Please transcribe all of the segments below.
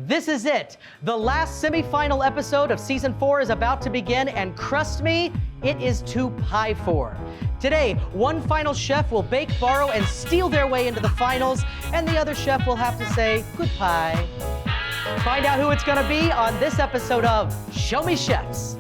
This is it. The last semifinal episode of season 4 is about to begin, and trust me, it is to pie for. Today, one final chef will bake, borrow, and steal their way into the finals, and the other chef will have to say goodbye. Find out who it's gonna be on this episode of Show Me Chefs.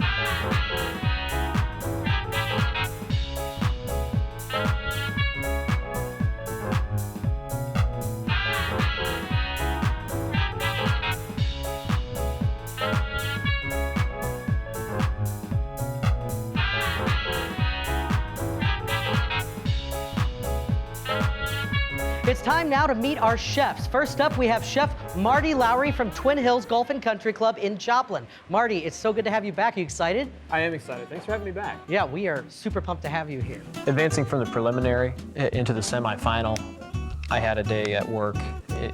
It's time now to meet our chefs. First up, we have Chef Marty Lowry from Twin Hills Golf and Country Club in Joplin. Marty, it's so good to have you back. Are you excited? I am excited. Thanks for having me back. Yeah, we are super pumped to have you here. Advancing from the preliminary into the semifinal, I had a day at work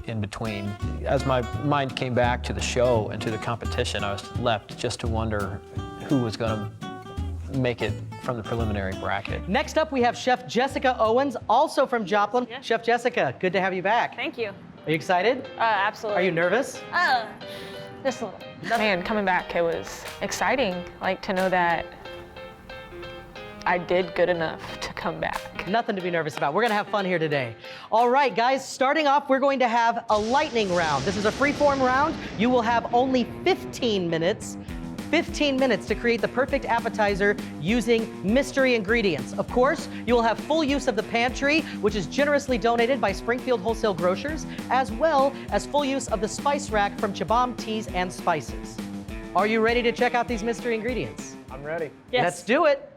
in between. As my mind came back to the show and to the competition, I was left just to wonder who was going to make it from the preliminary bracket. Next up, we have Chef Jessica Owens, also from Joplin. Yeah. Chef Jessica, good to have you back. Thank you. Are you excited? Absolutely. Are you nervous? Just a little. Man, coming back, it was exciting, like to know that I did good enough to come back. Nothing to be nervous about. We're gonna have fun here today. All right, guys, starting off, we're going to have a lightning round. This is a free-form round. You will have only 15 minutes. 15 minutes to create the perfect appetizer using mystery ingredients. Of course, you will have full use of the pantry, which is generously donated by Springfield Wholesale Grocers, as well as full use of the spice rack from Chabom Teas and Spices. Are you ready to check out these mystery ingredients? I'm ready. Yes. Let's do it.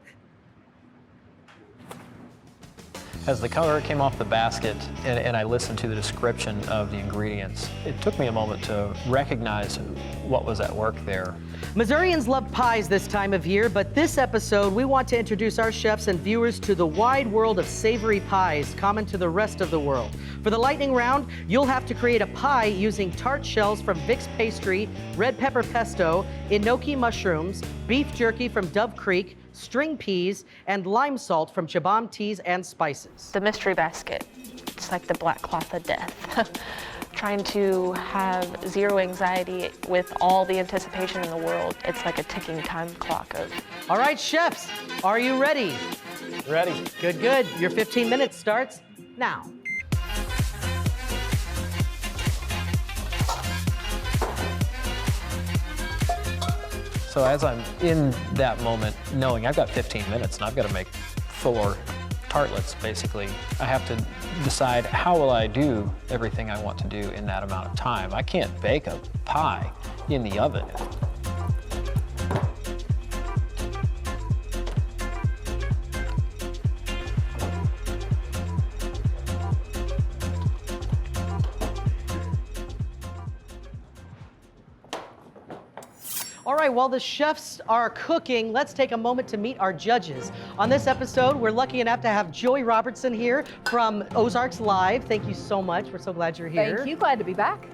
As the color came off the basket and I listened to the description of the ingredients, it took me a moment to recognize what was at work there. Missourians love pies this time of year, but this episode, we want to introduce our chefs and viewers to the wide world of savory pies common to the rest of the world. For the lightning round, you'll have to create a pie using tart shells from Vic's Pastry, red pepper pesto, enoki mushrooms, beef jerky from Dove Creek, string peas, and lime salt from Chabom Teas and Spices. The mystery basket. It's like the black cloth of death. Trying to have zero anxiety with all the anticipation in the world. It's like a ticking time clock of... All right, chefs, are you ready? Ready. Good, good. Your 15 minutes starts now. So as I'm in that moment, knowing I've got 15 minutes and I've got to make 4 tartlets, basically, I have to decide how will I do everything I want to do in that amount of time. I can't bake a pie in the oven. All right, while the chefs are cooking, let's take a moment to meet our judges. On this episode, we're lucky enough to have Joey Robertson here from Ozarks Live. Thank you so much. We're so glad you're here. Thank you. Glad to be back.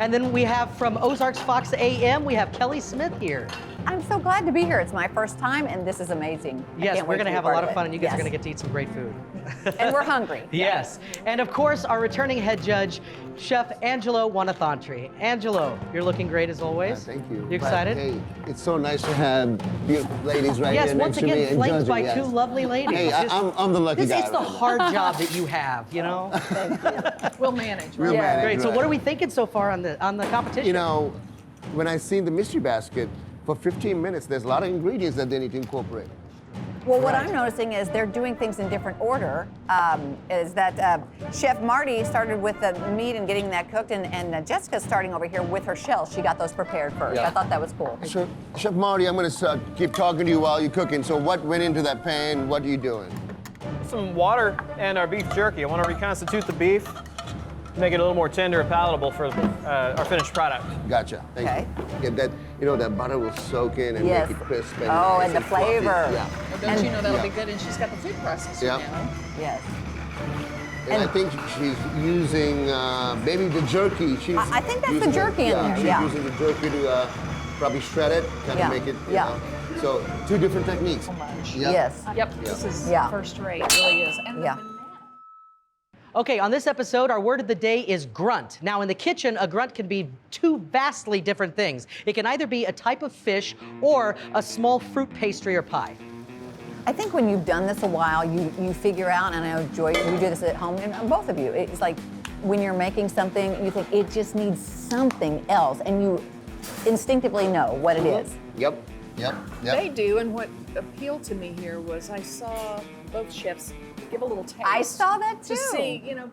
And then we have from Ozarks Fox AM, we have Kelly Smith here. I'm so glad to be here. It's my first time, and this is amazing. Yes, we're going to have a lot of fun, and you guys Yes. are going to get to eat some great food. And we're hungry. Yes. And of course, our returning head judge, Chef Angelo Wannithantri. Angelo, you're looking great as always. Thank you. You excited? But, hey, it's so nice to have beautiful ladies right Yes, here once next to me again, and flanked judging, by yes. 2 lovely ladies. Hey, I'm the lucky guy. It's the right hard job that you have, you know? We'll manage. We'll right? manage. Great. So right. what are we thinking so far on the competition? You know, when I seen the mystery basket, for 15 minutes, there's a lot of ingredients that they need to incorporate. Well, what I'm noticing is they're doing things in different order. Is that Chef Marty started with the meat and getting that cooked, and Jessica's starting over here with her shells. She got those prepared first. Yeah. I thought that was cool. Chef Marty, I'm going to keep talking to you while you're cooking. So what went into that pan? What are you doing? Some water and our beef jerky. I want to reconstitute the beef, make it a little more tender and palatable for our finished product. Gotcha. Thank Okay. you. Get that, you know, that butter will soak in and Yes. make it crisp. And Oh, nice and the fluffy. flavor. Yeah. Well, don't you know that'll be good? And she's got the food processor Yeah. now. Yes. And I think she's using maybe the jerky. I think that's the using jerky in there, She's yeah. using the jerky to probably shred it, kind Yeah, of make it. You yeah. know. So 2 different techniques. So much. Yeah. Yes. Yep, this is Yeah. first rate, it really is. And Yeah. Okay, on this episode, our word of the day is grunt. Now, in the kitchen, a grunt can be two vastly different things. It can either be a type of fish or a small fruit pastry or pie. I think when you've done this a while, you figure out, and I know Joy, we do this at home, and both of you, it's like when you're making something, you think it just needs something else, and you instinctively know what it is. Yep. They do, and what appealed to me here was I saw both chefs give a little taste. I saw that too. To see, you know.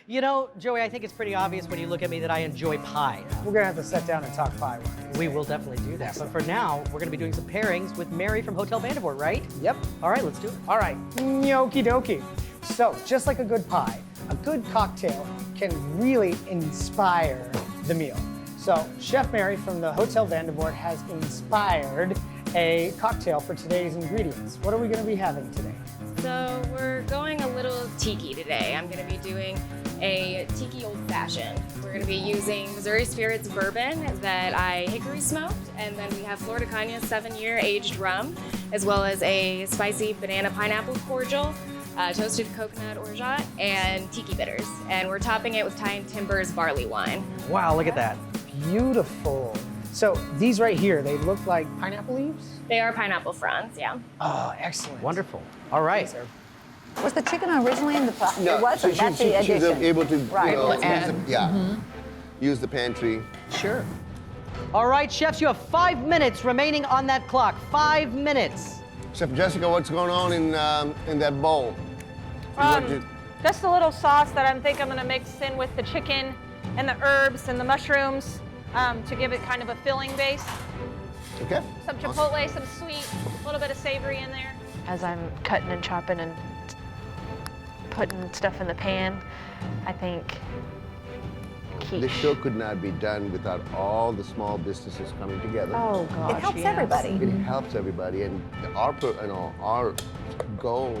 You know, Joey, I think it's pretty obvious when you look at me that I enjoy pie. We're gonna have to sit down and talk pie. We will definitely do that. But for now, we're gonna be doing some pairings with Mary from Hotel Vandervoort, right? Yep. All right, let's do it. All right, gnocchi dokie. So, just like a good pie, a good cocktail can really inspire the meal. So, Chef Mary from the Hotel Vandervoort has inspired a cocktail for today's ingredients. What are we gonna be having today? So we're going a little tiki today. I'm gonna be doing a tiki old fashioned. We're gonna be using Missouri Spirits bourbon that I hickory smoked, and then we have Florida Caña 7-year aged rum, as well as a spicy banana pineapple cordial, toasted coconut orgeat, and tiki bitters. And we're topping it with Thyme Timbers barley wine. Wow, look at that. Beautiful. So, these right here, they look like pineapple leaves? They are pineapple fronds, yeah. Oh, excellent. Wonderful. All right. Was the chicken originally in the pot? No, It wasn't. so That's the she's addition. able to, Right. use the pantry. Sure. All right, chefs, you have 5 minutes remaining on that clock. 5 minutes. Chef Jessica, what's going on in that bowl? Just a little sauce that I think I'm gonna mix in with the chicken and the herbs and the mushrooms to give it kind of a filling base. Okay. Some chipotle, some sweet, a little bit of savory in there. As I'm cutting and chopping and putting stuff in the pan, I think quiche. This show could not be done without all the small businesses coming together. Oh gosh, It helps yes. everybody. It helps everybody, and our goal.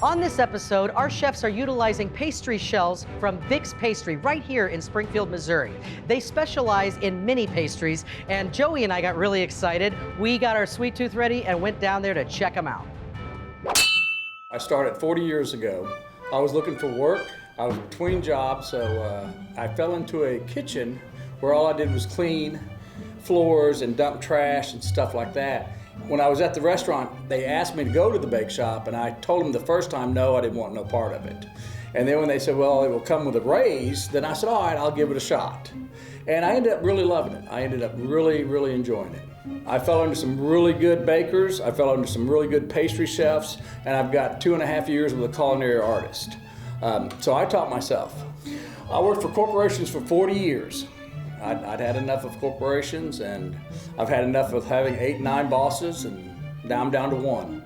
On this episode, our chefs are utilizing pastry shells from Vic's Pastry right here in Springfield, Missouri. They specialize in mini pastries, and Joey and I got really excited. We got our sweet tooth ready and went down there to check them out. I started 40 years ago. I was looking for work. I was between jobs, so I fell into a kitchen where all I did was clean floors and dump trash and stuff like that. When I was at the restaurant, they asked me to go to the bake shop, and I told them the first time, no, I didn't want no part of it. And then when they said, well, it will come with a raise, then I said, all right, I'll give it a shot. And I ended up really loving it. I ended up really, really enjoying it. I fell under some really good bakers, I fell under some really good pastry chefs, and I've got 2.5 years with a culinary artist. So I taught myself. I worked for corporations for 40 years. I'd had enough of corporations, and I've had enough of having 8, 9 bosses, and now I'm down to 1.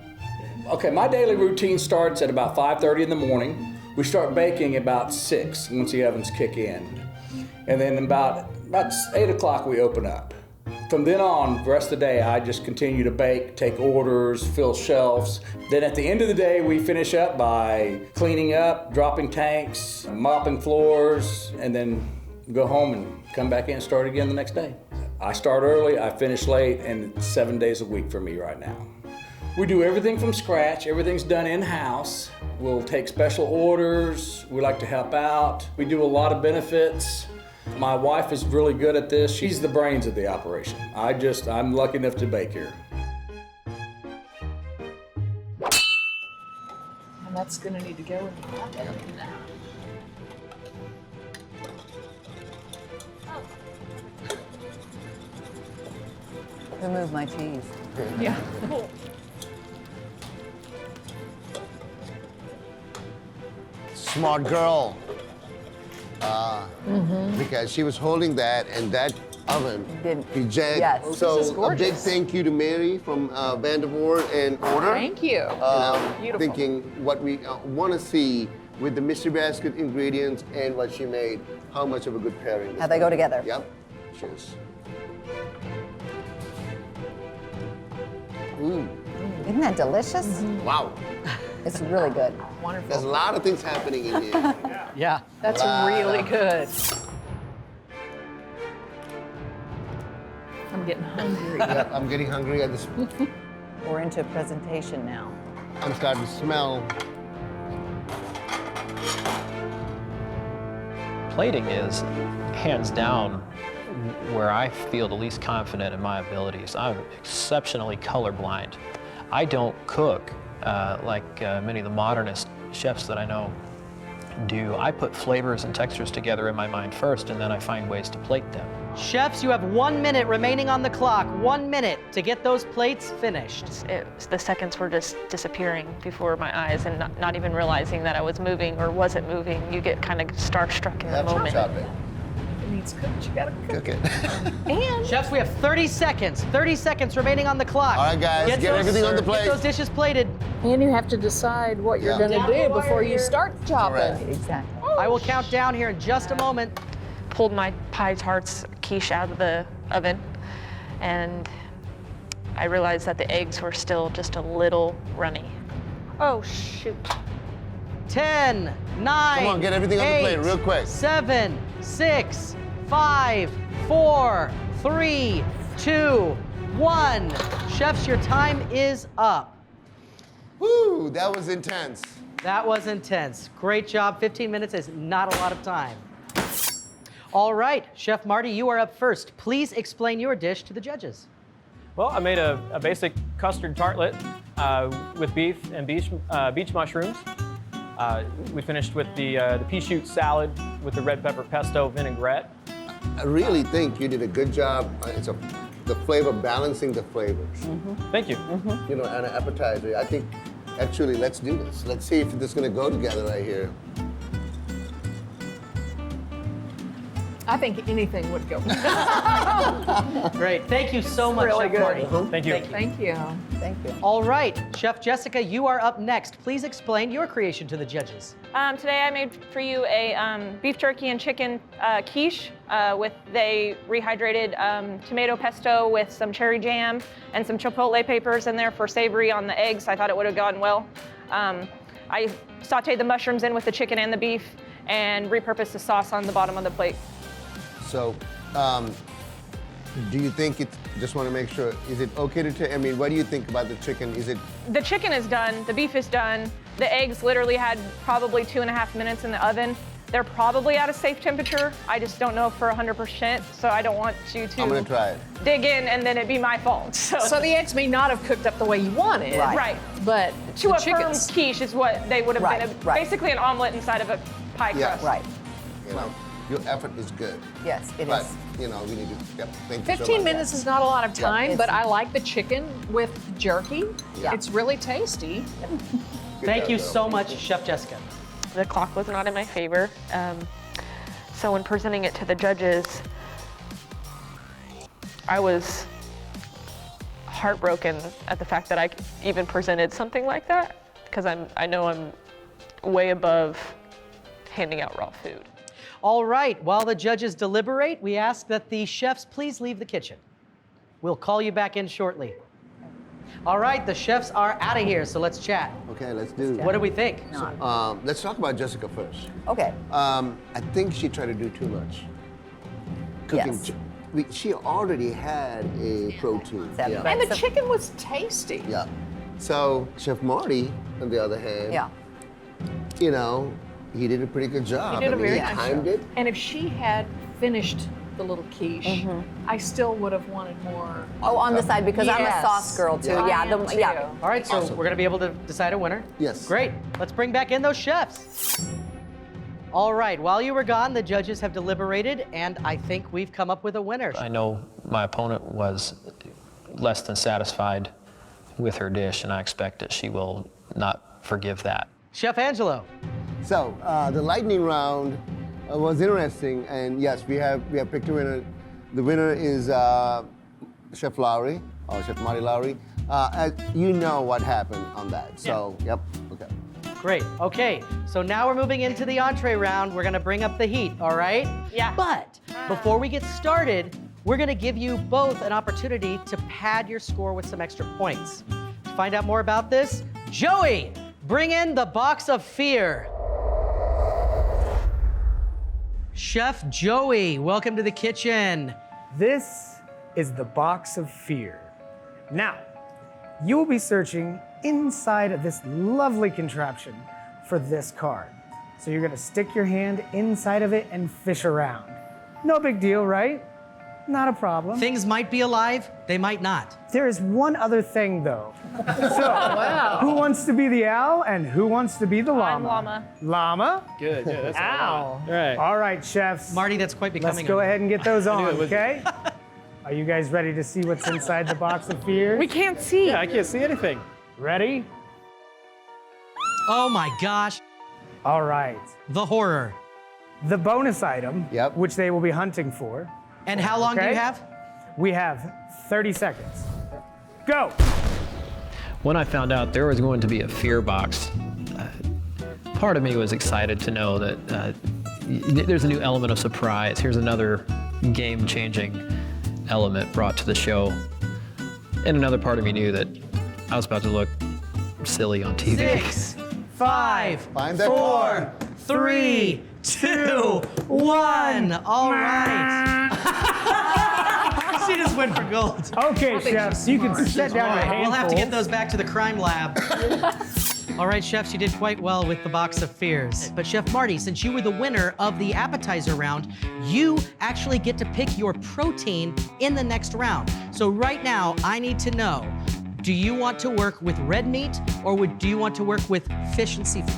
Okay, my daily routine starts at about 5:30 in the morning. We start baking about 6 once the ovens kick in. And then about 8 o'clock we open up. From then on, the rest of the day, I just continue to bake, take orders, fill shelves. Then at the end of the day, we finish up by cleaning up, dropping tanks, mopping floors, and then go home and come back in and start again the next day. I start early, I finish late, and it's 7 days a week for me right now. We do everything from scratch. Everything's done in-house. We'll take special orders. We like to help out. We do a lot of benefits. My wife is really good at this. She's the brains of the operation. I'm lucky enough to bake here. And that's gonna need to go in the oven now. Remove my cheese. Yeah. Smart girl. Because she was holding that, and that oven Didn't- reject. Yes. So This is a big gorgeous. thank you to Mary from Vandervoort and Order. Thank you. Beautiful. Thinking what we want to see with the mystery basket ingredients and what she made, how much of a good pairing. this How they go was. together. Yep. Cheers. Ooh. Isn't that delicious? Wow. It's really good. There's Wonderful. a lot of things happening in here. Yeah. That's really good. I'm getting hungry. Yep, I'm getting hungry at this. We're into presentation now. I'm starting to smell. plating is hands down where I feel the least confident in my abilities. I'm exceptionally colorblind. I don't cook like many of the modernist chefs that I know do. I put flavors and textures together in my mind first, and then I find ways to plate them. Chefs, you have 1 minute remaining on the clock. 1 minute to get those plates finished. The seconds were just disappearing before my eyes, and not even realizing that I was moving or wasn't moving. You get kind of starstruck in the moment. It needs cooked. You gotta cook it. And Chefs, we have 30 seconds. 30 seconds remaining on the clock. All right, guys, get everything on the plate. Get those dishes plated. And you have to decide what you're gonna do before you start chopping. Exactly. I will count down here in just a moment. pulled my pie tarts quiche out of the oven, and I realized that the eggs were still just a little runny. Oh, shoot. 10, 9, Come on, get everything on the plate real quick. 7, 6, 5, 4, 3, 2, 1. Chefs, your time is up. Woo, that was intense. That was intense. Great job. 15 minutes is not a lot of time. All right, Chef Marty, you are up first. Please explain your dish to the judges. Well, I made a basic custard tartlet with beef and beach mushrooms. We finished with the pea shoot salad with the red pepper pesto vinaigrette. I really think you did a good job. The flavor, balancing the flavors. Thank you. You know, and an appetizer. I think, actually, let's do this. Let's see if this is going to go together right here. I think anything would go. Great. Thank you so much, Really Chef good. Marty. Thank you. Thank you. Thank you. All right, Chef Jessica, you are up next. Please explain your creation to the judges. Today I made for you a beef jerky and chicken quiche with they rehydrated tomato pesto with some cherry jam and some chipotle papers in there for savory on the eggs. I thought it would have gone well. I sauteed the mushrooms in with the chicken and the beef and repurposed the sauce on the bottom of the plate. So, do you think just want to make sure, is it okay to take, I mean, what do you think about the chicken? Is it? The chicken is done, the beef is done. The eggs literally had probably 2.5 minutes in the oven. They're probably at a safe temperature. I just don't know for 100%, so I don't want you to I'm going to try it. dig in and then it be my fault. So the eggs may not have cooked up the way you wanted. Right. But To the a firm chickens. quiche is what they would have Right, been. right. Basically an omelet inside of a pie Yeah. crust. Right. You know, your effort is good. Yes, it But, is. you know, we need to, yep, thank you so 15 much. minutes is not a lot of time, it's- but I like the chicken with jerky. Yeah. It's really tasty. Good Thank job, you girl. so much, Chef Jessica. The clock was not in my favor. So when presenting it to the judges, I was heartbroken at the fact that I even presented something like that, because I know I'm way above handing out raw food. All right, while the judges deliberate, we ask that the chefs please leave the kitchen. We'll call you back in shortly. All right, the chefs are out of here, so let's chat. Okay, let's do it. What do we think? Let's talk about Jessica first. Okay. I think she tried to do too much. Cooking. Yes. She already had a protein. Seven. Yeah. And the chicken was tasty. Yeah. So Chef Marty, on the other hand, Yeah. you know, he did a pretty good job. He did a very he nice timed job. it. And if she had finished the little quiche, I still would have wanted more. Oh, on the side, because I'm a Yes. sauce girl too. I Yeah. am too. Yeah. All right, so Awesome. we're gonna be able to decide a winner? Yes. Great, let's bring back in those chefs. All right, while you were gone, the judges have deliberated, and I think we've come up with a winner. I know my opponent was less than satisfied with her dish, and I expect that she will not forgive that. Chef Angelo. So the lightning round was interesting, and yes, we have picked a winner. The winner is Chef Lowry, or Chef Marty Lowry. You know what happened on that, so yep, okay. Great, okay, so now we're moving into the entree round. We're gonna bring up the heat, all right? Yeah. But before we get started, we're gonna give you both an opportunity to pad your score with some extra points. To find out more about this, Joey, bring in the box of fear. Chef Joey, welcome to the kitchen. This is the box of fear. Now, you will be searching inside of this lovely contraption for this card. So you're gonna stick your hand inside of it and fish around. No big deal, right? Not a problem. Things might be alive, they might not. There is one other thing though. So, who wants to be the owl and who wants to be the llama? I'm llama. Llama? Good, that's Owl. Right. All right, chefs. Marty, that's quite becoming. Let's go ahead and get those on, it was- okay? Are you guys ready to see what's inside the box of fears? We can't see. Yeah, I can't see anything. Ready? Oh my gosh, All right. the horror. The bonus item, Yep. which they will be hunting for. And how long do you Okay. have? We have 30 seconds. Go! When I found out there was going to be a fear box, part of me was excited to know that there's a new element of surprise. Here's another game-changing element brought to the show. And another part of me knew that I was about to look silly on TV. 6, 5, Find that 4, 3, 2, 1. All right. She just went for gold. Okay, chefs, you can set down your handfuls. We'll have to get those back to the crime lab. All right, chefs, you did quite well with the box of fears. But Chef Marty, since you were the winner of the appetizer round, you actually get to pick your protein in the next round. So right now, I need to know, do you want to work with red meat or do you want to work with fish and seafood?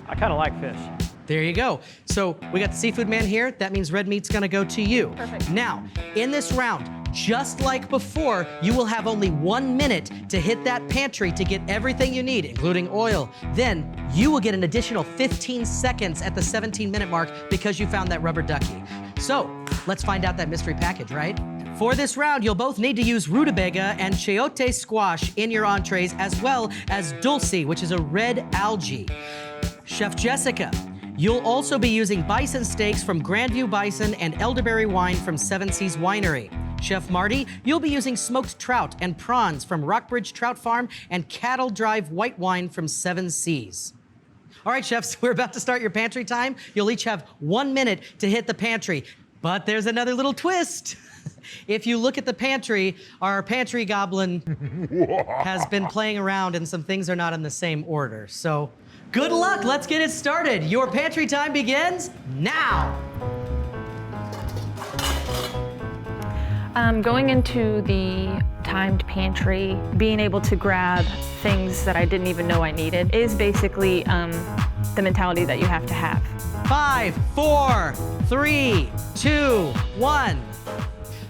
I kind of like fish. There you go. So we got the seafood man here. That means red meat's gonna go to you. Perfect. Now, in this round, just like before, you will have only 1 minute to hit that pantry to get everything you need, including oil. Then you will get an additional 15 seconds at the 17-minute mark because you found that rubber ducky. So let's find out that mystery package, right? For this round, you'll both need to use rutabaga and chayote squash in your entrees, as well as dulce, which is a red algae. Chef Jessica, you'll also be using bison steaks from Grandview Bison and elderberry wine from Seven Seas Winery. Chef Marty, you'll be using smoked trout and prawns from Rockbridge Trout Farm and Cattle Drive white wine from Seven Seas. All right, chefs, we're about to start your pantry time. You'll each have 1 minute to hit the pantry, but there's another little twist. If you look at the pantry, our pantry goblin has been playing around and some things are not in the same order. So good luck, let's get it started. Your pantry time begins now. Going into the timed pantry, being able to grab things that I didn't even know I needed is basically the mentality that you have to have. 5, 4, 3, 2, 1.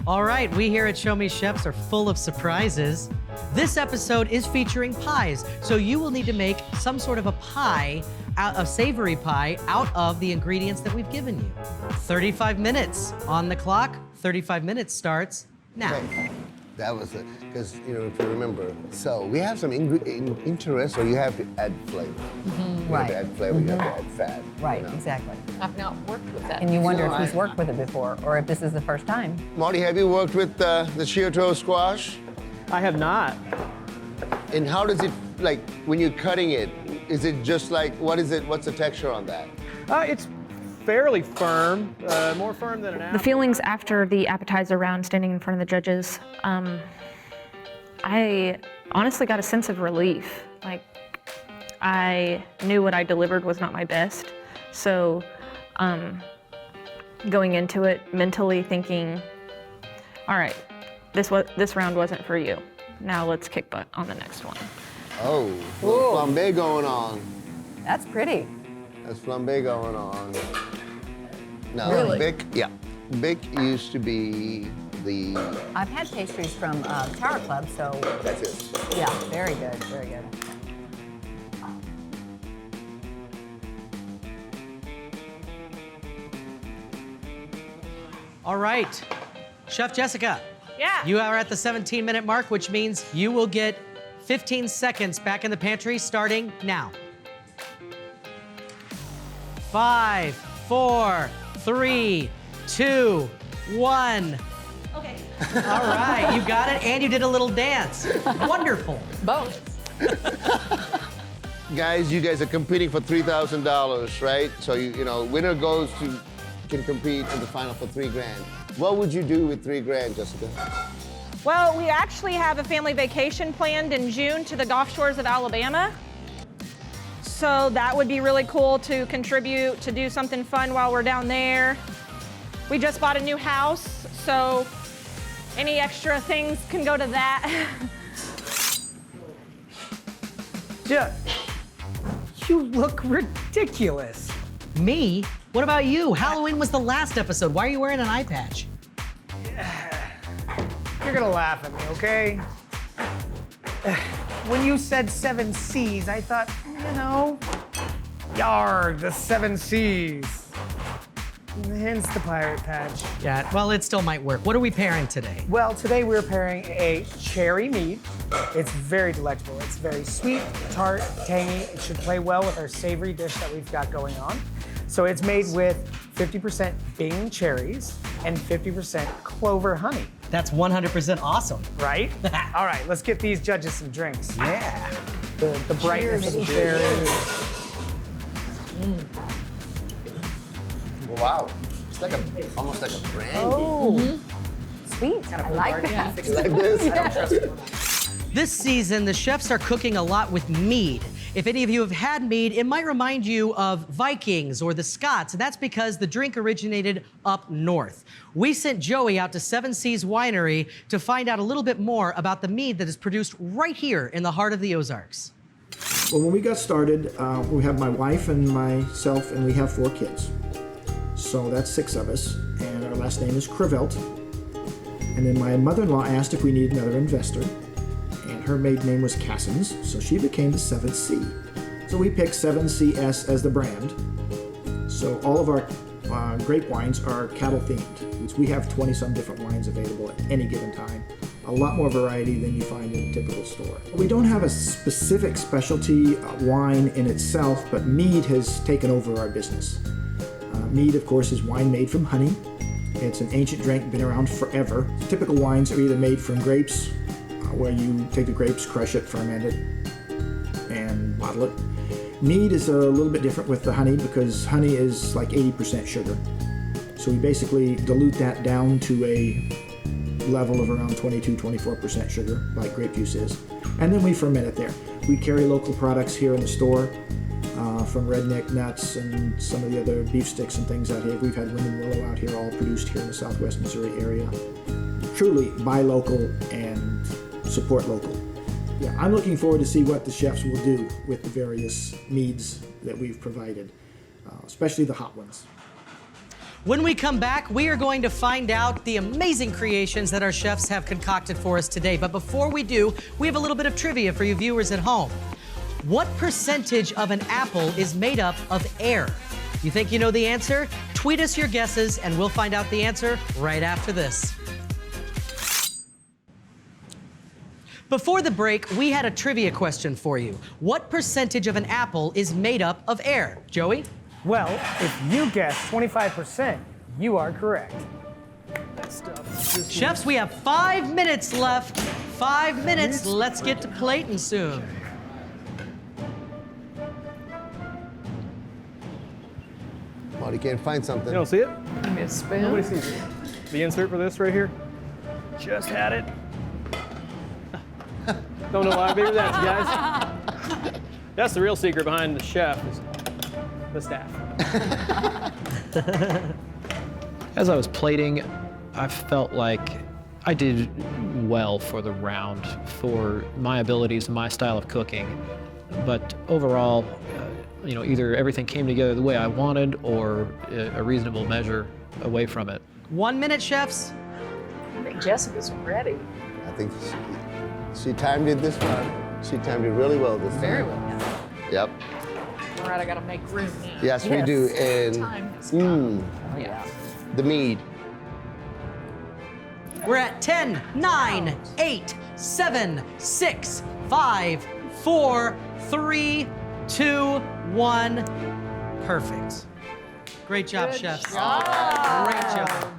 All right, we here at Show Me Chefs are full of surprises. This episode is featuring pies, so you will need to make some sort of a pie, a savory pie, out of the ingredients that we've given you. 35 minutes on the clock. 35 minutes starts now. Okay. That was it. Because, you know, if you remember, so we have some interest, so you have to add flavor. You have Right. to add flavor, you have to add fat. Right, you know. exactly. I've not worked with that. And you wonder No, if he's worked with it before or if this is the first time. Marty, have you worked with the Chiato squash? I have not. And how does it, like, when you're cutting it, is it just like, what is it, what's the texture on that? It's fairly firm, more firm than an apple. The feelings after the appetizer round, standing in front of the judges, I honestly got a sense of relief. Like, I knew what I delivered was not my best. So going into it, mentally thinking, all right, this round wasn't for you. Now let's kick butt on the next one. Oh, little flambe going on. That's pretty. That's flambe going on. Now, Really? Bic, yeah. Bic used to be the, I've had pastries from Tower Club, so that's it. yeah, very good, very good. All right, Chef Jessica. Yeah. You are at the 17-minute mark, which means you will get 15 seconds back in the pantry starting now. 5, 4, 3, 2, 1. Okay. All right, you got it, and you did a little dance. Wonderful. Bonus. Guys, you guys are competing for $3,000, right? So, you know, winner can compete in the final for $3 grand. What would you do with $3 grand, Jessica? Well, we actually have a family vacation planned in June to the Gulf Shores of Alabama. So that would be really cool to contribute, to do something fun while we're down there. We just bought a new house, so any extra things can go to that. Yeah. You look ridiculous. Me? What about you? Halloween was the last episode. Why are you wearing an eye patch? You're gonna laugh at me, okay? When you said 7 C's, I thought, yarg, the 7 C's. Hence the pirate patch. Yeah, well, it still might work. What are we pairing today? Well, today we're pairing a cherry mead. It's very delectable. It's very sweet, tart, tangy. It should play well with our savory dish that we've got going on. So it's made with 50% Bing cherries and 50% clover honey. That's 100% awesome. Right? All right, let's get these judges some drinks. Yeah. The brightness of the cherries. Wow. It's like almost like a brandy. Oh, sweet. I like that. It's like this. This season, the chefs are cooking a lot with mead. If any of you have had mead, it might remind you of Vikings or the Scots, and that's because the drink originated up north. We sent Joey out to 7 Seas Winery to find out a little bit more about the mead that is produced right here in the heart of the Ozarks. Well, when we got started, we have my wife and myself, and we have 4 kids. So that's 6 of us, and our last name is Crevelt. And then my mother-in-law asked if we need another investor, and her maiden name was Cassins, so she became the 7th C. So we picked 7CS as the brand. So all of our grape wines are cattle-themed. We have 20-some different wines available at any given time. A lot more variety than you find in a typical store. We don't have a specific specialty wine in itself, but mead has taken over our business. Mead, of course, is wine made from honey. It's an ancient drink, been around forever. Typical wines are either made from grapes, where you take the grapes, crush it, ferment it, and bottle it. Mead is a little bit different with the honey because honey is like 80% sugar. So we basically dilute that down to a level of around 22-24% sugar, like grape juice is. And then we ferment it there. We carry local products here in the store, from redneck nuts and some of the other beef sticks and things out here. We've had Wind and Willow out here, all produced here in the Southwest Missouri area. Truly buy local and support local. Yeah, I'm looking forward to see what the chefs will do with the various meads that we've provided, especially the hot ones. When we come back, we are going to find out the amazing creations that our chefs have concocted for us today. But before we do, we have a little bit of trivia for you viewers at home. What percentage of an apple is made up of air? You think you know the answer? Tweet us your guesses and we'll find out the answer right after this. Before the break, we had a trivia question for you. What percentage of an apple is made up of air? Joey? Well, if you guessed 25%, you are correct. Chefs, we have 5 minutes left. 5 minutes. Let's get to plating soon. Marty can't find something. You don't see it? Give me a spoon. Nobody sees it. The insert for this right here. Just had it. Don't know why, maybe that's, guys. That's the real secret behind the chef, is the staff. As I was plating, I felt like I did well for the round for my abilities and my style of cooking. But overall, either everything came together the way I wanted or a reasonable measure away from it. 1 minute, chefs. I think Jessica's ready. I think she timed it this time. She timed it really well this time. Very well. Yep. All right, I gotta make room now. Yes, we do. And Time has come. oh, Yeah. the mead. We're at 10, 9, 8, 7, 6, 5, 4, 3, 2, 1. Perfect. Great job, chefs. Great job.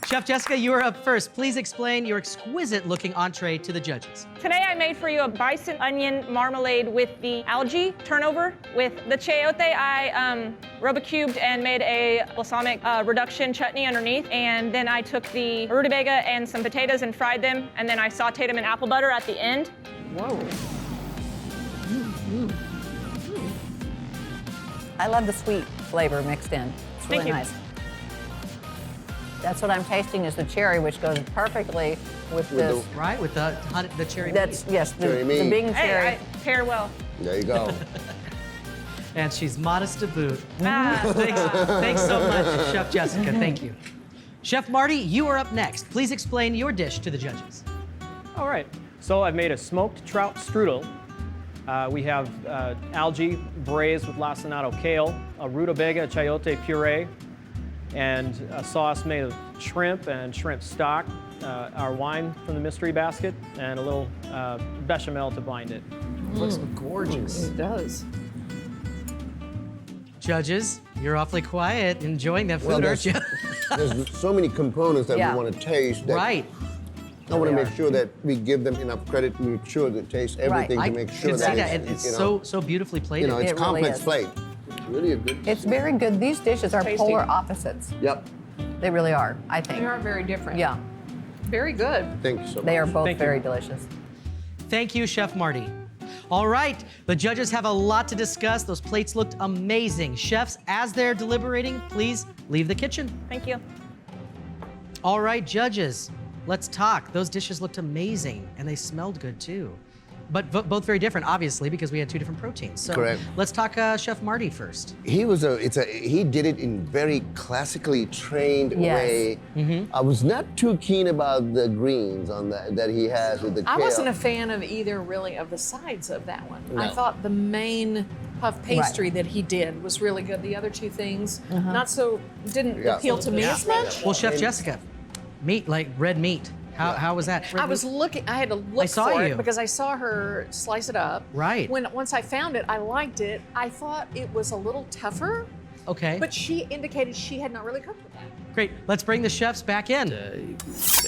Chef Jessica, you are up first. Please explain your exquisite-looking entree to the judges. Today I made for you a bison onion marmalade with the algae turnover. With the chayote, I rubber-cubed and made a balsamic reduction chutney underneath. And then I took the rutabaga and some potatoes and fried them. And then I sauteed them in apple butter at the end. Whoa. I love the sweet flavor mixed in. It's really Thank you. nice. That's what I'm tasting is the cherry, which goes perfectly with this. Right, with the cherry That's meat. yes, the Cherry meat. Bing Hey, cherry. I pair well. There you go. And she's modest to boot. Ah. Thanks so much, Chef Jessica. Thank you. Chef Marty, you are up next. Please explain your dish to the judges. All right, so I've made a smoked trout strudel. We have algae braised with lacinato kale, a rutabaga chayote puree, and a sauce made of shrimp and shrimp stock, our wine from the mystery basket, and a little bechamel to bind it. Looks gorgeous. It does. Judges, you're awfully quiet, enjoying that food, Well, aren't you? there's so many components that Yeah. we want to taste. That Right. I want to They make are. sure that we give them enough credit and make sure that taste everything I to make sure can see that. it's, It's you know, so beautifully plated. you know, it's It really complex is. plate. It's really a good. It's very good. These dishes are Tasty. polar opposites. Yep. They really are, I think. They are very different. Yeah, Very good. Thank you so much. they are both Thank you. very delicious. Thank you, Chef Marty. All right, the judges have a lot to discuss. Those plates looked amazing. Chefs, as they're deliberating, please leave the kitchen. Thank you. All right, judges, let's talk. Those dishes looked amazing, and they smelled good too. But both very different, obviously, because we had two different proteins. So Correct. let's talk Chef Marty first. He did it in very classically trained Yes. way. I was not too keen about the greens on that he has with the I kale. wasn't a fan of either, really, of the sides of that one. I No. thought the main puff pastry that he did was really good. The other two things, not so, didn't Yeah. appeal to me as much. Well, Chef Jessica, meat, like red meat. How was that? I was looking. I had to look saw for you. it because I saw her slice it up. Right. Once I found it, I liked it. I thought it was a little tougher, Okay, but she indicated she had not really cooked with that. great. Let's bring the chefs back in.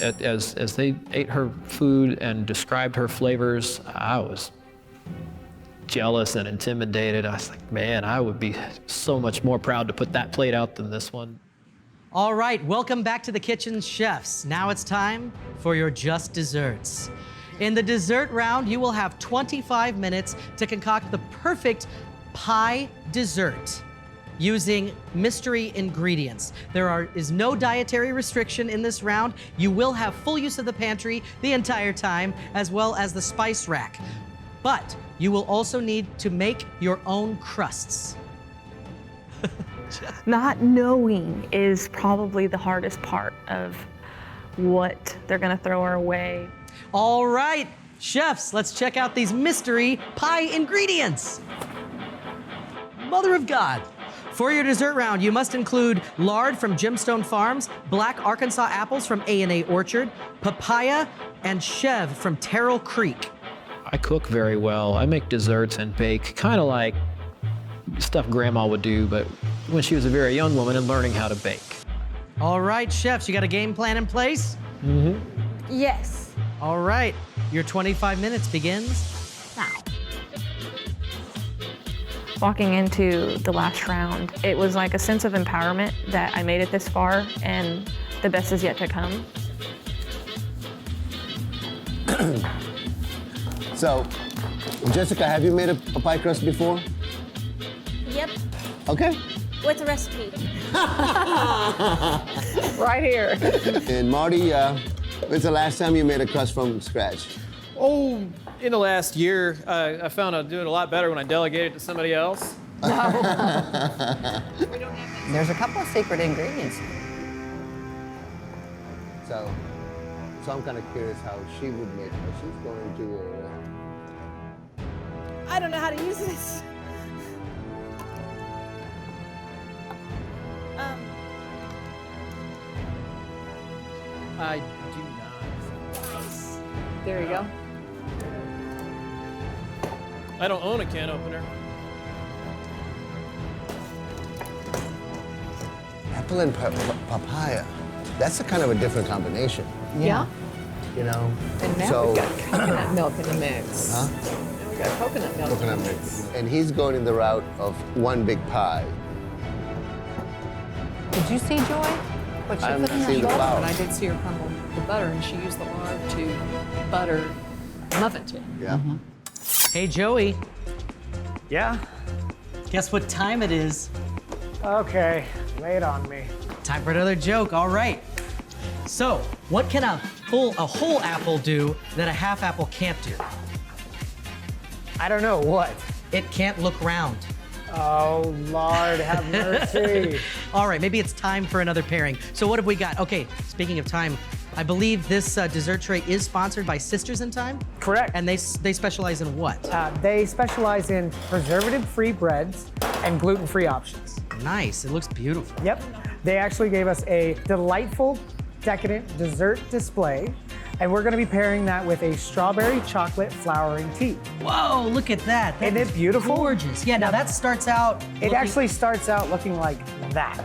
As they ate her food and described her flavors, I was jealous and intimidated. I was like, man, I would be so much more proud to put that plate out than this one. All right, welcome back to the kitchen, chefs. Now it's time for your just desserts. In the dessert round, you will have 25 minutes to concoct the perfect pie dessert using mystery ingredients. There is no dietary restriction in this round. You will have full use of the pantry the entire time, as well as the spice rack. But you will also need to make your own crusts. Not knowing is probably the hardest part of what they're gonna throw our way. All right, chefs, let's check out these mystery pie ingredients. Mother of God. For your dessert round, you must include lard from Gemstone Farms, black Arkansas apples from A&A Orchard, papaya, and chev from Terrell Creek. I cook very well. I make desserts and bake, kind of like stuff Grandma would do, but when she was a very young woman and learning how to bake. All right, chefs, you got a game plan in place? Yes. All right, your 25 minutes begins now. Walking into the last round, it was like a sense of empowerment that I made it this far and the best is yet to come. So, Jessica, have you made a pie crust before? Yep. Okay. What's the recipe? Right here. And Marty, when's the last time you made a crust from scratch? Oh, in the last year, I found I do it a lot better when I delegate it to somebody else. There's a couple of secret ingredients. So I'm kind of curious how she would make it. She's going to. I don't know how to use this. I do not. There you go. I don't own a can opener. Apple and papaya. That's a kind of a different combination, Yeah. you know? And now So- we've got coconut milk in the mix. Huh? Now we've got coconut milk. Coconut mix. And he's going in the route of one big pie. Did you see Joy? What she I put in haven't that seen the bowl? flour. But I did see her crumble the butter, and she used the lard to butter muffin tin. Yeah. Hey, Joey, Yeah? Guess what time it is? Okay, lay it on me. Time for another joke, all right. So, what can a whole apple do that a half apple can't do? I don't know, what? It can't look round. Oh, Lord, have mercy. All right, maybe it's time for another pairing. So what have we got? Okay, speaking of time, I believe this dessert tray is sponsored by Sisters in Thyme? Correct. And they specialize in what? They specialize in preservative-free breads and gluten-free options. Nice, it looks beautiful. Yep. They actually gave us a delightful, decadent dessert display, and we're gonna be pairing that with a strawberry chocolate flowering tea. Whoa, look at that. Isn't it beautiful? Gorgeous. Yeah, now that starts out... It actually starts out looking like that.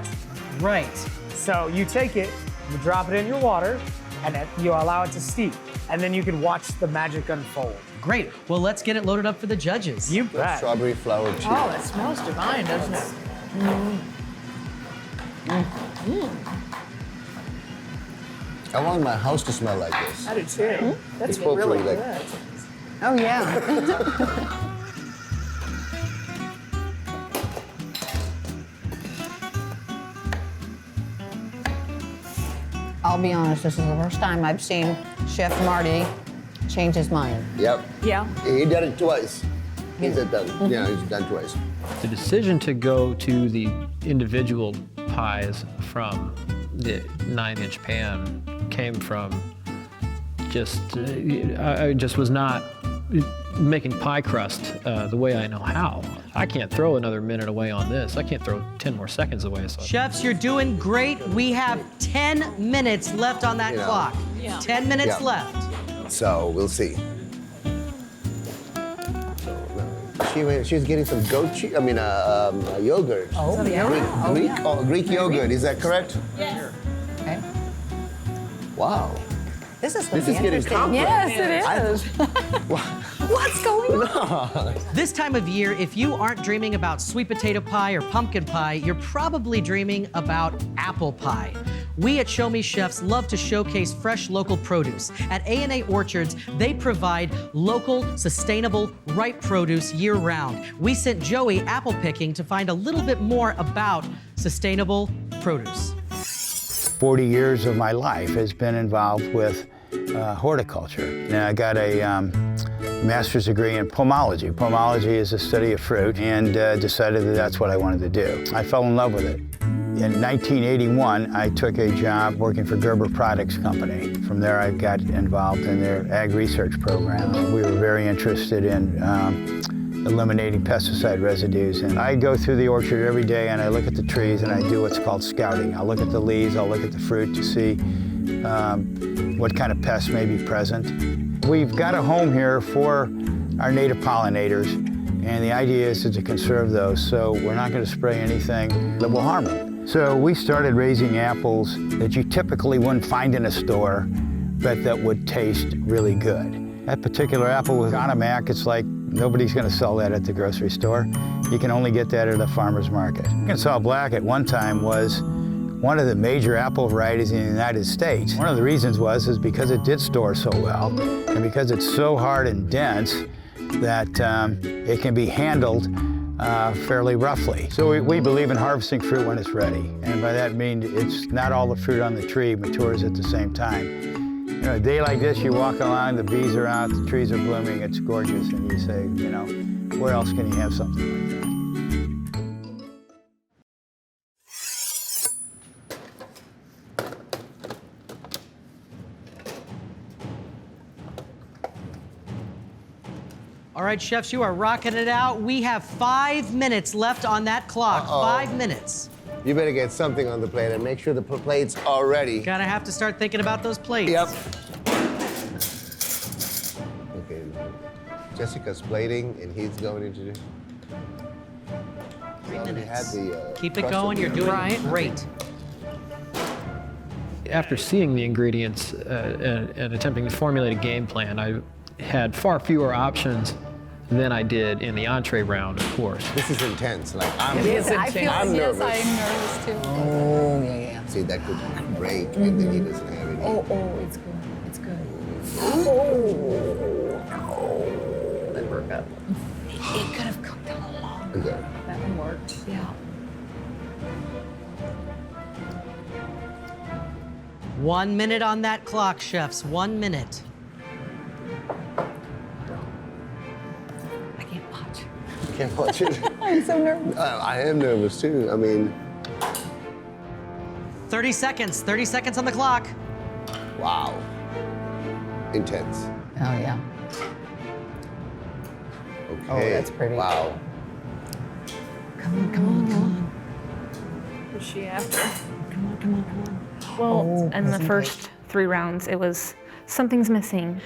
Right. So you take it, you drop it in your water, and you allow it to steep. And then you can watch the magic unfold. Great. Well, let's get it loaded up for the judges. You bet. Strawberry flower tea. Oh, it smells divine, doesn't it? I want my house to smell like this. I do too. That's People really really good. Oh, yeah. I'll be honest, this is the first time I've seen Chef Marty change his mind. Yep. Yeah. He did it twice. He's done. Yeah, he's done twice. The decision to go to the individual pies from the 9-inch pan came from just, I just was not making pie crust the way I know how. I can't throw another minute away on this. I can't throw 10 more seconds away. So. Chefs, you're doing great. We have 10 minutes left on that clock. Yeah. 10 minutes Yeah. left. So we'll see. She's getting some goat cheese. I mean, yogurt. Oh, yeah. Greek yogurt. Is that correct? Yes. Okay. Wow. This is getting interesting. complex. Yes, it is. What's going on? This time of year, if you aren't dreaming about sweet potato pie or pumpkin pie, you're probably dreaming about apple pie. We at Show Me Chefs love to showcase fresh local produce. At A&A Orchards, they provide local, sustainable, ripe produce year-round. We sent Joey apple picking to find a little bit more about sustainable produce. 40 years of my life has been involved with horticulture. And I got a master's degree in pomology. Pomology is the study of fruit, and decided that that's what I wanted to do. I fell in love with it. In 1981, I took a job working for Gerber Products Company. From there, I got involved in their ag research program. We were very interested in eliminating pesticide residues. And I go through the orchard every day and I look at the trees and I do what's called scouting. I'll look at the leaves, I'll look at the fruit to see what kind of pests may be present. We've got a home here for our native pollinators, and the idea is to conserve those, so we're not going to spray anything that will harm them. So we started raising apples that you typically wouldn't find in a store, but that would taste really good. That particular apple with Gonamac, it's like nobody's going to sell that at the grocery store. You can only get that at a farmer's market. Arkansas Black at one time was one of the major apple varieties in the United States. One of the reasons is because it did store so well, and because it's so hard and dense that it can be handled fairly roughly. So we believe in harvesting fruit when it's ready. And by that means it's not all the fruit on the tree matures at the same time. You know, a day like this, you walk along, the bees are out, the trees are blooming, it's gorgeous, and you say, you know, where else can you have something like that? All right, chefs, you are rocking it out. We have 5 minutes left on that clock. 5 minutes. You better get something on the plate and make sure the plate's are ready. Gotta have to start thinking about those plates. Yep. Okay, Jessica's plating and he's going into the... 3 minutes. The, Keep it going, you're doing great. After seeing the ingredients and attempting to formulate a game plan, I had far fewer options than I did in the entree round, of course. This is intense. Like I'm It is nervous. intense. I'm nervous. I'm nervous too. Oh, yeah. See, that could break and then he doesn't have any. Oh, it's good. It's good. That broke up. It could have cooked a little longer. Okay. That one worked. Yeah. 1 minute on that clock, chefs. 1 minute. I can't watch. Can't watch it. I'm so nervous. I am nervous too. I mean, 30 seconds. 30 seconds on the clock. wow. Intense. Oh, yeah. Okay. Oh, that's pretty. Wow. Come on, come on, come on. Who's she after? Come on, come on, come on. Well, in the first 3 rounds, it was something's missing.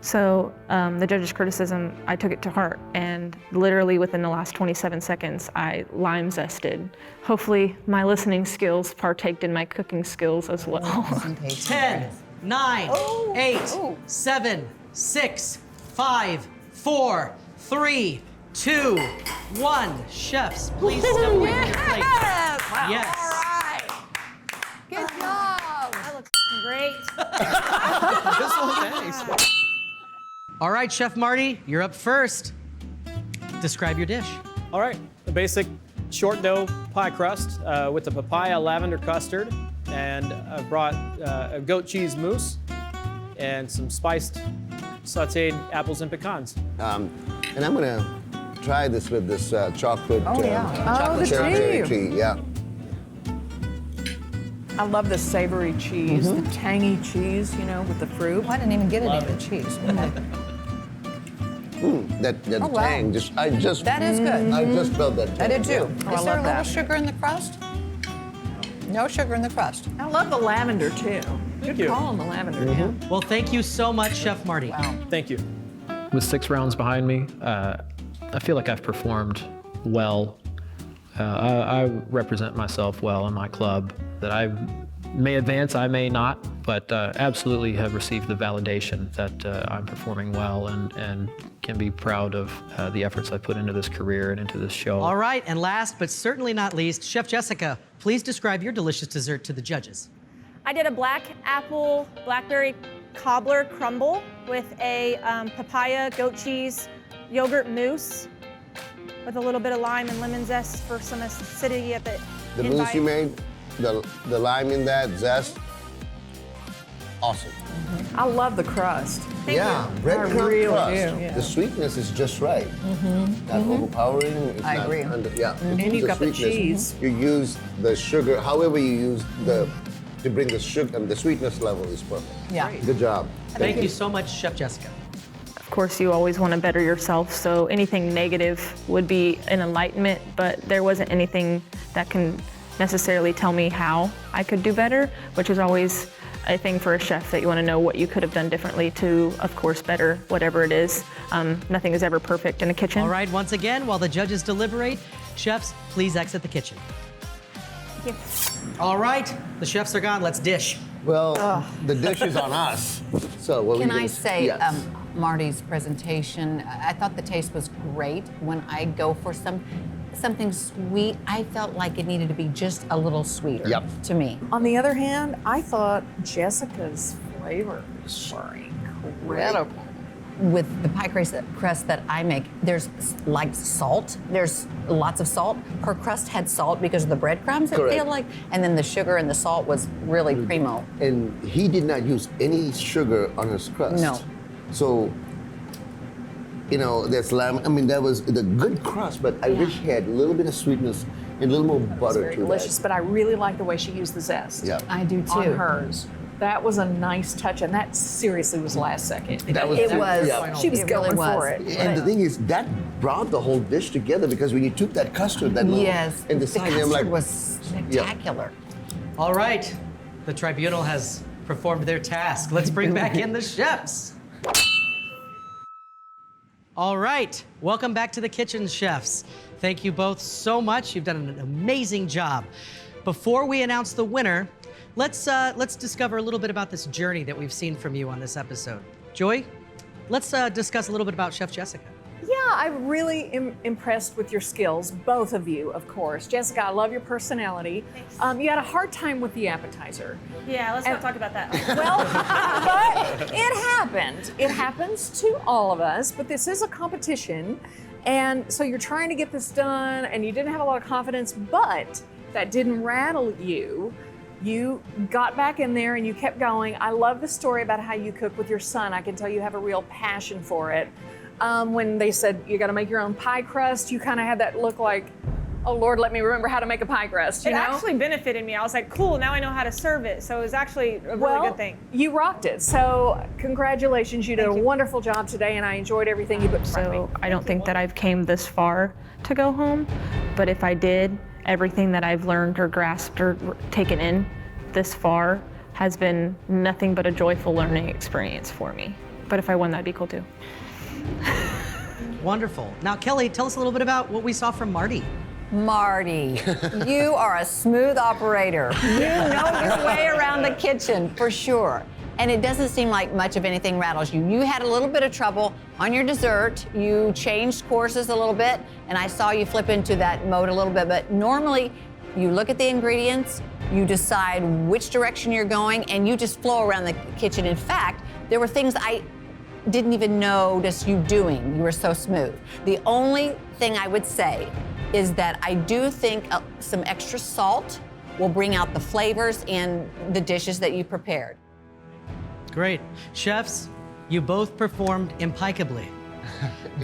So the judge's criticism, I took it to heart, and literally within the last 27 seconds, I lime zested. Hopefully, my listening skills partaked in my cooking skills as well. 10, 9, 8, 7, 6, 5, 4, 3, 2, 1. Chefs, please step away from your plate. Wow. Yes. All right. Good job. That looks great. All right, Chef Marty, you're up first. Describe your dish. All right, the basic short dough pie crust with the papaya lavender custard, and I brought a goat cheese mousse and some spiced sautéed apples and pecans. And I'm gonna try this with this chocolate. Oh, yeah. Chocolate the cherry tea. tea. Yeah. I love the savory cheese, the tangy cheese, you know, with the fruit. I didn't even get any of the cheese. That Oh, wow. tang. I just. That is good. I just felt that. I tang, did too. yeah. Is there a little sugar in the crust? No sugar in the crust. I love the lavender too. Good you. call on the lavender. Yeah. Well, thank you so much, Chef Marty. Wow. Thank you. With 6 rounds behind me, I feel like I've performed well. I represent myself well in my club. That I may advance, I may not, but absolutely have received the validation that I'm performing well and can be proud of the efforts I put into this career and into this show. All right, and last but certainly not least, Chef Jessica, please describe your delicious dessert to the judges. I did a black apple blackberry cobbler crumble with a papaya goat cheese yogurt mousse with a little bit of lime and lemon zest for some acidity at the The end mousse bite. you made, the lime in that, zest, awesome. I love the crust. Yeah, I breadcrumb really crust. do, yeah. The sweetness is just right. Not overpowering. It's I not agree. Yeah. And you've got the cheese. You use the sugar, however you use to bring the sugar, the sweetness level is perfect. Yeah. Good job. Thank you so much, Chef Jessica. Of course, you always want to better yourself, so anything negative would be an enlightenment, but there wasn't anything that can necessarily tell me how I could do better, which is always a thing for a chef, that you want to know what you could have done differently to, of course, better whatever it is. Nothing is ever perfect in a kitchen. All right, once again, while the judges deliberate, chefs, please exit the kitchen. Thank you. All right, the chefs are gone. Let's dish. Well, the dish is on us. So what Can we I say, Yes. Marty's presentation, I thought the taste was great. When I go for something sweet, I felt like it needed to be just a little sweeter to me. On the other hand, I thought Jessica's flavors were incredible. With the pie crust that I make, there's like salt. There's lots of salt. Her crust had salt because of the breadcrumbs, I Correct. feel like. And then the sugar and the salt was really primo. And he did not use any sugar on his crust. No. So, you know, there's lemon. I mean, that was the good crust, but I wish he had a little bit of sweetness and a little more It was butter very to delicious, that. but I really like the way she used the zest. Yeah. I do On too. hers. That was a nice touch, and that seriously was last second. That was- It was. Yeah. She was It going really was. for it. And the thing is, that brought the whole dish together because when you took that custard, that little, Yes. and The decided, custard I'm like, was spectacular. All right, the tribunal has performed their task. Let's bring back in the chefs. All right, welcome back to the kitchen, chefs. Thank you both so much. You've done an amazing job. Before we announce the winner, let's discover a little bit about this journey that we've seen from you on this episode. Joy, let's discuss a little bit about Chef Jessica. Yeah, I'm really impressed with your skills, both of you, of course. Jessica, I love your personality. Thanks. You had a hard time with the appetizer. Yeah, let's not talk about that. Well, but it happened. It happens to all of us, but this is a competition. And so you're trying to get this done and you didn't have a lot of confidence, but that didn't rattle you. You got back in there and you kept going. I love the story about how you cook with your son. I can tell you have a real passion for it. When they said you got to make your own pie crust, you kind of had that look like, oh Lord, let me remember how to make a pie crust. You It know? actually benefited me. I was like, cool, now I know how to serve it. So it was actually a really good thing. You rocked it. So congratulations, you did a wonderful job today, and I enjoyed everything you put in front of me. So I don't think that I've came this far to go home, but if I did, everything that I've learned or grasped or taken in this far has been nothing but a joyful learning experience for me. But if I won, that'd be cool too. Wonderful. Now, Kelly, tell us a little bit about what we saw from Marty. Marty, you are a smooth operator. You know your way around the kitchen for sure. And it doesn't seem like much of anything rattles you. You had a little bit of trouble on your dessert. You changed courses a little bit, and I saw you flip into that mode a little bit. But normally, you look at the ingredients, you decide which direction you're going, and you just flow around the kitchen. In fact, there were things I didn't even notice you doing. You were so smooth. The only thing I would say is that I do think some extra salt will bring out the flavors in the dishes that you prepared. Great. Chefs, you both performed impeccably.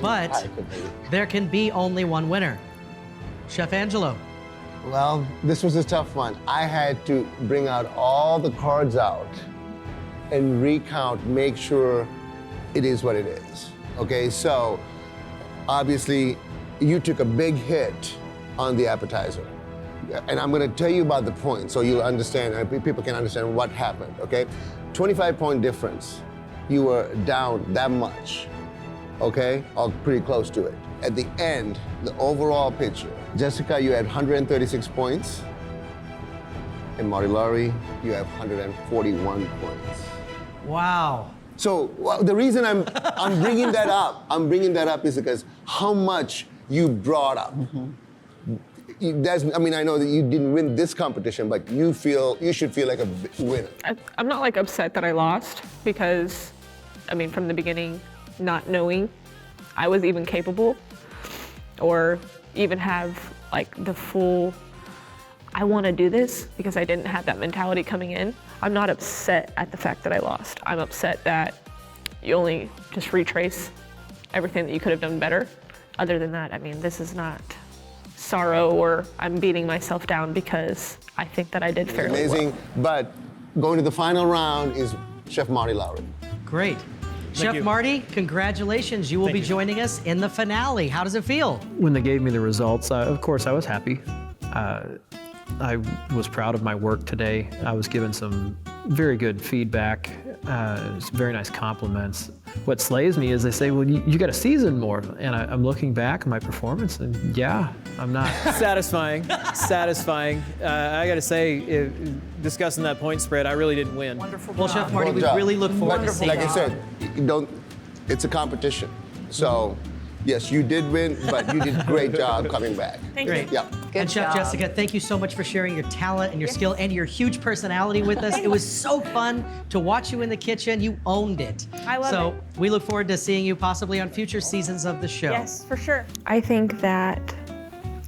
But there can be only one winner. Chef Angelo. Well, this was a tough one. I had to bring out all the cards out and recount, make sure it is what it is. Okay, so obviously you took a big hit on the appetizer. And I'm gonna tell you about the point so you'll understand, and people can understand what happened, okay? 25-point difference. You were down that much, okay? Or pretty close to it. At the end, the overall picture, Jessica, you had 136 points. And Marty Lowry, you have 141 points. Wow. So the reason I'm bringing that up, is because how much you brought up. I know that you didn't win this competition, but you should feel like a winner. I'm not like upset that I lost because, I mean, from the beginning, not knowing I was even capable or even have like the full, I want to do this, because I didn't have that mentality coming in. I'm not upset at the fact that I lost. I'm upset that you only just retrace everything that you could have done better. Other than that, I mean, this is not sorrow or I'm beating myself down because I think that I did fairly amazing, well. But going to the final round is Chef Marty Lowry. Great. Chef you. Marty, congratulations. You will be joining us in the finale. How does it feel? When they gave me the results, of course I was happy. I was proud of my work today. I was given some very good feedback, some very nice compliments. What slays me is they say, well, you got to season more. And I'm looking back at my performance and yeah, I'm not. Satisfying. I got to say, discussing that point spread, I really didn't win. Wonderful Well, job. Chef Marty, we really look forward to seeing Like I you. said, it's a competition. So, yes, you did win, but you did a great job coming back. Thank Great. you. Yeah. And Chef job. Jessica, thank you so much for sharing your talent and your skill and your huge personality with us. It was so fun to watch you in the kitchen. You owned it. I love so it. we look forward to seeing you possibly on future seasons of the show. Yes, for sure. I think that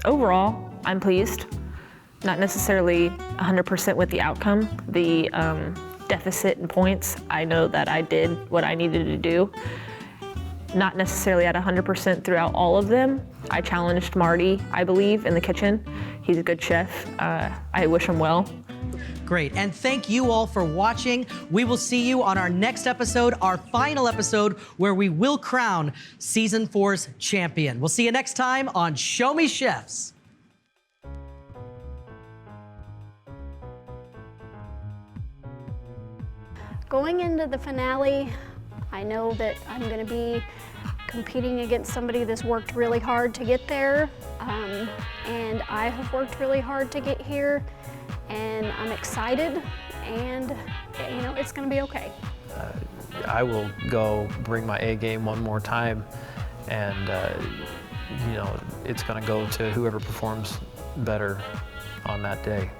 overall, I'm pleased. Not necessarily 100% with the outcome, the deficit in points. I know that I did what I needed to do. Not necessarily at 100% throughout all of them. I challenged Marty, I believe, in the kitchen. He's a good chef. I wish him well. Great. And thank you all for watching. We will see you on our next episode, our final episode, where we will crown Season 4's champion. We'll see you next time on Show Me Chefs. Going into the finale, I know that I'm going to be competing against somebody that's worked really hard to get there, and I have worked really hard to get here, and I'm excited, and you know, it's going to be okay. I will go bring my A game one more time, and you know, it's going to go to whoever performs better on that day.